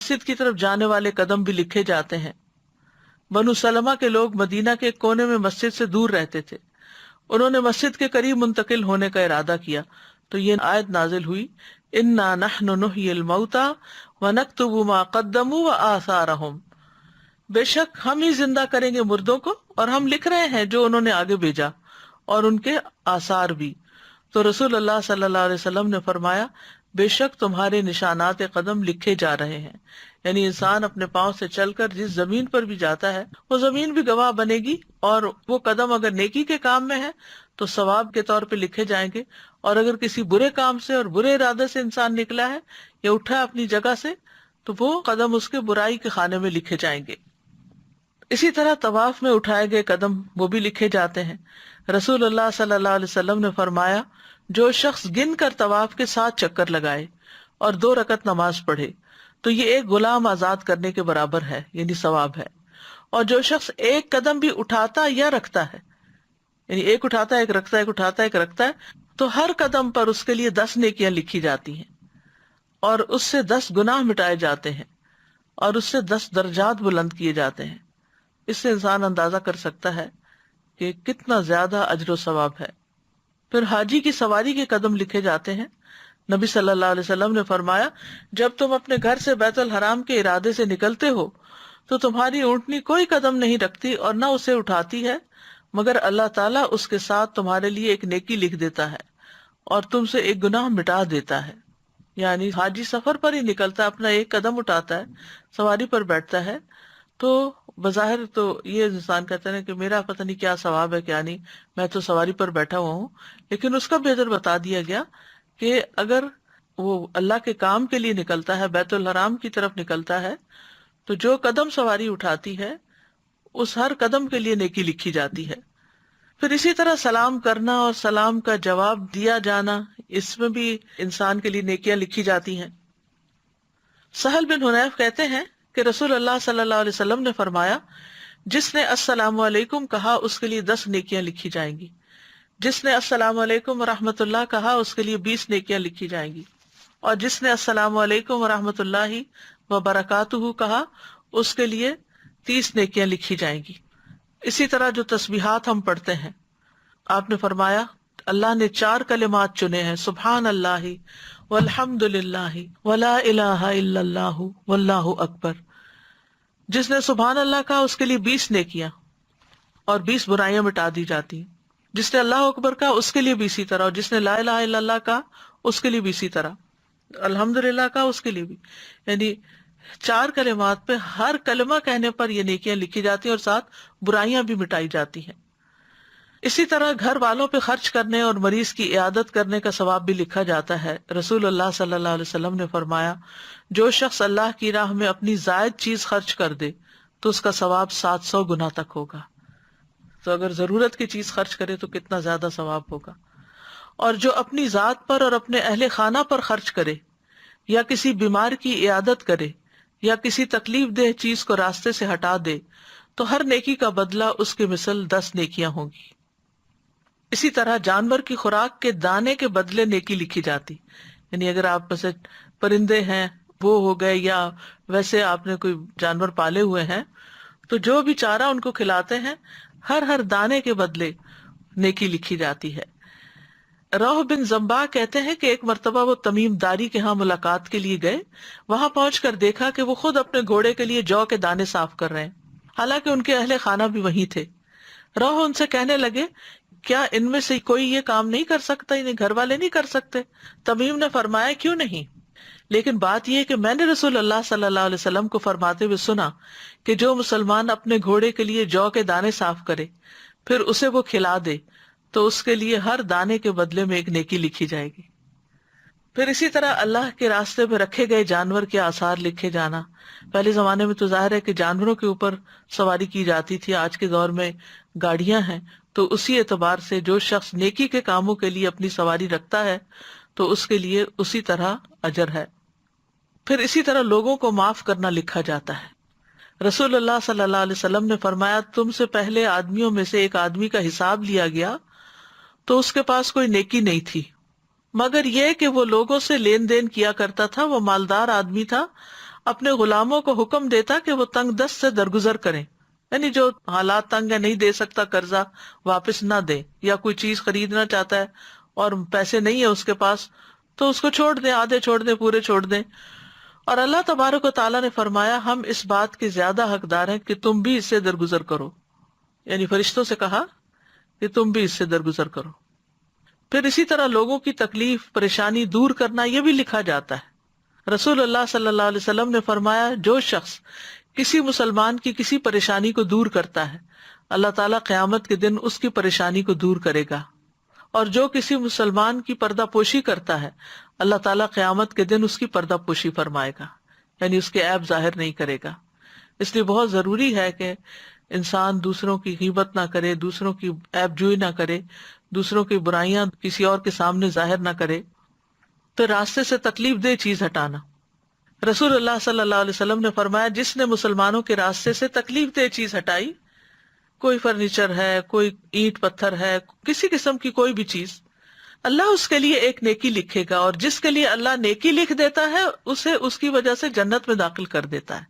مسجد کی طرف جانے والے قدم بھی لکھے جاتے ہیں۔ بنو سلمہ کے لوگ مدینہ کے ایک کونے میں مسجد سے دور رہتے تھے، انہوں نے مسجد کے قریب منتقل ہونے کا ارادہ کیا تو یہ آیت نازل ہوئی، انا نحن نحیی الموتى ونکتب ما قدموا وآثارهم، بے شک ہم ہی زندہ کریں گے مردوں کو اور ہم لکھ رہے ہیں جو انہوں نے آگے بھیجا اور ان کے آثار بھی۔ تو رسول اللہ صلی اللہ علیہ وسلم نے فرمایا، بے شک تمہارے نشانات قدم لکھے جا رہے ہیں، یعنی انسان اپنے پاؤں سے چل کر جس زمین پر بھی جاتا ہے وہ زمین بھی گواہ بنے گی، اور وہ قدم اگر نیکی کے کام میں ہے تو ثواب کے طور پہ لکھے جائیں گے، اور اگر کسی برے کام سے اور برے ارادے سے انسان نکلا ہے یا اٹھا اپنی جگہ سے تو وہ قدم اس کے برائی کے خانے میں لکھے جائیں گے۔ اسی طرح طواف میں اٹھائے گئے قدم وہ بھی لکھے جاتے ہیں۔ رسول اللہ صلی اللہ علیہ وسلم نے فرمایا، جو شخص گن کر طواف کے 7 چکر لگائے اور 2 رکعت نماز پڑھے تو یہ ایک غلام آزاد کرنے کے برابر ہے، یعنی ثواب ہے۔ اور جو شخص ایک قدم بھی اٹھاتا یا رکھتا ہے، یعنی ایک اٹھاتا ہے ایک رکھتا ہے، ایک اٹھاتا ہے ایک رکھتا ہے، تو ہر قدم پر اس کے لیے 10 نیکیاں لکھی جاتی ہیں اور اس سے 10 گناہ مٹائے جاتے ہیں اور اس سے 10 درجات بلند کیے جاتے ہیں۔ اس سے انسان اندازہ کر سکتا ہے کہ کتنا زیادہ اجر و ثواب ہے۔ پھر حاجی کی سواری کے قدم لکھے جاتے ہیں۔ نبی صلی اللہ علیہ وسلم نے فرمایا، جب تم اپنے گھر سے بیت الحرام کے ارادے سے نکلتے ہو تو تمہاری اونٹنی کوئی قدم نہیں رکھتی اور نہ اسے اٹھاتی ہے، مگر اللہ تعالیٰ اس کے ساتھ تمہارے لیے ایک نیکی لکھ دیتا ہے اور تم سے ایک گناہ مٹا دیتا ہے۔ یعنی حاجی سفر پر ہی نکلتا ہے، اپنا ایک قدم اٹھاتا ہے، سواری پر بیٹھتا ہے، تو بظاہر تو یہ انسان کہتا ہے کہ میرا پتہ نہیں کیا ثواب ہے کیا نہیں، میں تو سواری پر بیٹھا ہوا ہوں، لیکن اس کا بہتر بتا دیا گیا کہ اگر وہ اللہ کے کام کے لیے نکلتا ہے، بیت الحرام کی طرف نکلتا ہے، تو جو قدم سواری اٹھاتی ہے اس ہر قدم کے لیے نیکی لکھی جاتی ہے۔ پھر اسی طرح سلام کرنا اور سلام کا جواب دیا جانا، اس میں بھی انسان کے لیے نیکیاں لکھی جاتی ہیں۔ سہل بن حنیف کہتے ہیں کہ رسول اللہ صلی اللہ علیہ وسلم نے فرمایا، جس نے السلام علیکم کہا اس کے لیے 10 نیکیاں لکھی جائیں گی، جس نے السلام علیکم ورحمۃ اللہ کہا اس کے لیے 20 نیکیاں لکھی جائیں گی، اور جس نے السلام علیکم ورحمۃ اللہ وبرکاتہ کہا اس کے لیے 30 نیکیاں لکھی جائیں گی۔ اسی طرح جو تسبیحات ہم پڑھتے ہیں، آپ نے فرمایا اللہ نے 4 کلمات چنے ہیں، سبحان اللہ والحمد للہ ولا الہ الا اللہ واللہ اکبر۔ جس نے سبحان اللہ کہا اس کے لیے 20 نیکیاں اور 20 برائیاں مٹا دی جاتی ہیں۔ جس نے اللہ اکبر کہا اس کے لیے بھی اسی طرح، اور جس نے لا الہ الا اللہ کہا اس کے لیے بھی اسی طرح، الحمد للہ کہا اس کے لیے بھی، یعنی 4 کلمات پہ ہر کلمہ کہنے پر یہ نیکیاں لکھی جاتی ہیں اور ساتھ برائیاں بھی مٹائی جاتی ہیں۔ اسی طرح گھر والوں پہ خرچ کرنے اور مریض کی عیادت کرنے کا ثواب بھی لکھا جاتا ہے۔ رسول اللہ صلی اللہ علیہ وسلم نے فرمایا، جو شخص اللہ کی راہ میں اپنی زائد چیز خرچ کر دے تو اس کا ثواب 700 گنا تک ہوگا۔ تو اگر ضرورت کی چیز خرچ کرے تو کتنا زیادہ ثواب ہوگا۔ اور جو اپنی ذات پر اور اپنے اہل خانہ پر خرچ کرے یا کسی بیمار کی عیادت کرے یا کسی تکلیف دہ چیز کو راستے سے ہٹا دے تو ہر نیکی کا بدلہ اس کے مثل 10 نیکیاں ہوں گی۔ اسی طرح جانور کی خوراک کے دانے کے بدلے نیکی لکھی جاتی، یعنی اگر آپ میں سے پرندے ہیں وہ ہو گئے یا ویسے آپ نے کوئی جانور پالے ہوئے ہیں تو جو بھی چارہ ان کو کھلاتے ہیں ہر دانے کے بدلے نیکی لکھی جاتی ہے۔ روح بن زمبا کہتے ہیں کہ ایک مرتبہ وہ تمیم داری کے ہاں ملاقات کے لیے گئے، وہاں پہنچ کر دیکھا کہ وہ خود اپنے گھوڑے کے لیے جو کے دانے صاف کر رہے ہیں، حالانکہ ان کے اہل خانہ بھی وہیں تھے۔ روح ان سے کہنے لگے، کیا ان میں سے کوئی یہ کام نہیں کر سکتا، انہیں گھر والے نہیں کر سکتے؟ تمیم نے فرمایا، کیوں نہیں، لیکن بات یہ کہ میں نے رسول اللہ صلی اللہ علیہ وسلم کو فرماتے ہوئے سنا کہ جو مسلمان اپنے گھوڑے کے لیے جو کے دانے صاف کرے پھر اسے وہ کھلا دے تو اس کے لیے ہر دانے کے بدلے میں ایک نیکی لکھی جائے گی۔ پھر اسی طرح اللہ کے راستے میں رکھے گئے جانور کے آثار لکھے جانا۔ پہلے زمانے میں تو ظاہر ہے کہ جانوروں کے اوپر سواری کی جاتی تھی، آج کے دور میں گاڑیاں ہیں، تو اسی اعتبار سے جو شخص نیکی کے کاموں کے لیے اپنی سواری رکھتا ہے تو اس کے لیے اسی طرح اجر ہے۔ پھر اسی طرح لوگوں کو معاف کرنا لکھا جاتا ہے۔ رسول اللہ صلی اللہ علیہ وسلم نے فرمایا، تم سے پہلے آدمیوں میں سے ایک آدمی کا حساب لیا گیا تو اس کے پاس کوئی نیکی نہیں تھی مگر یہ کہ وہ لوگوں سے لین دین کیا کرتا تھا، وہ مالدار آدمی تھا، اپنے غلاموں کو حکم دیتا کہ وہ تنگ دست سے درگزر کریں، یعنی جو حالات تنگ ہے، نہیں دے سکتا قرضہ، واپس نہ دے، یا کوئی چیز خریدنا چاہتا ہے اور پیسے نہیں ہے اس کے پاس، تو اس کو چھوڑ دیں، آدھے چھوڑ دیں، پورے چھوڑ دیں۔ اور اللہ تبارک و تعالیٰ نے فرمایا ہم اس بات کے زیادہ حقدار ہیں کہ تم بھی اس سے درگزر کرو، یعنی فرشتوں سے کہا کہ تم بھی اس سے درگزر کرو۔ پھر اسی طرح لوگوں کی تکلیف پریشانی دور کرنا یہ بھی لکھا جاتا ہے۔ رسول اللہ صلی اللہ علیہ وسلم نے فرمایا جو شخص کسی مسلمان کی کسی پریشانی کو دور کرتا ہے اللہ تعالیٰ قیامت کے دن اس کی پریشانی کو دور کرے گا، اور جو کسی مسلمان کی پردہ پوشی کرتا ہے اللہ تعالیٰ قیامت کے دن اس کی پردہ پوشی فرمائے گا، یعنی اس کے عیب ظاہر نہیں کرے گا۔ اس لیے بہت ضروری ہے کہ انسان دوسروں کی غیبت نہ کرے، دوسروں کی عیب جوئی نہ کرے، دوسروں کی برائیاں کسی اور کے سامنے ظاہر نہ کرے۔ تو راستے سے تکلیف دہ چیز ہٹانا، رسول اللہ صلی اللہ علیہ وسلم نے فرمایا جس نے مسلمانوں کے راستے سے تکلیف دہ چیز ہٹائی، کوئی فرنیچر ہے، کوئی اینٹ پتھر ہے، کسی قسم کی کوئی بھی چیز، اللہ اس کے لیے ایک نیکی لکھے گا، اور جس کے لیے اللہ نیکی لکھ دیتا ہے اسے اس کی وجہ سے جنت میں داخل کر دیتا ہے۔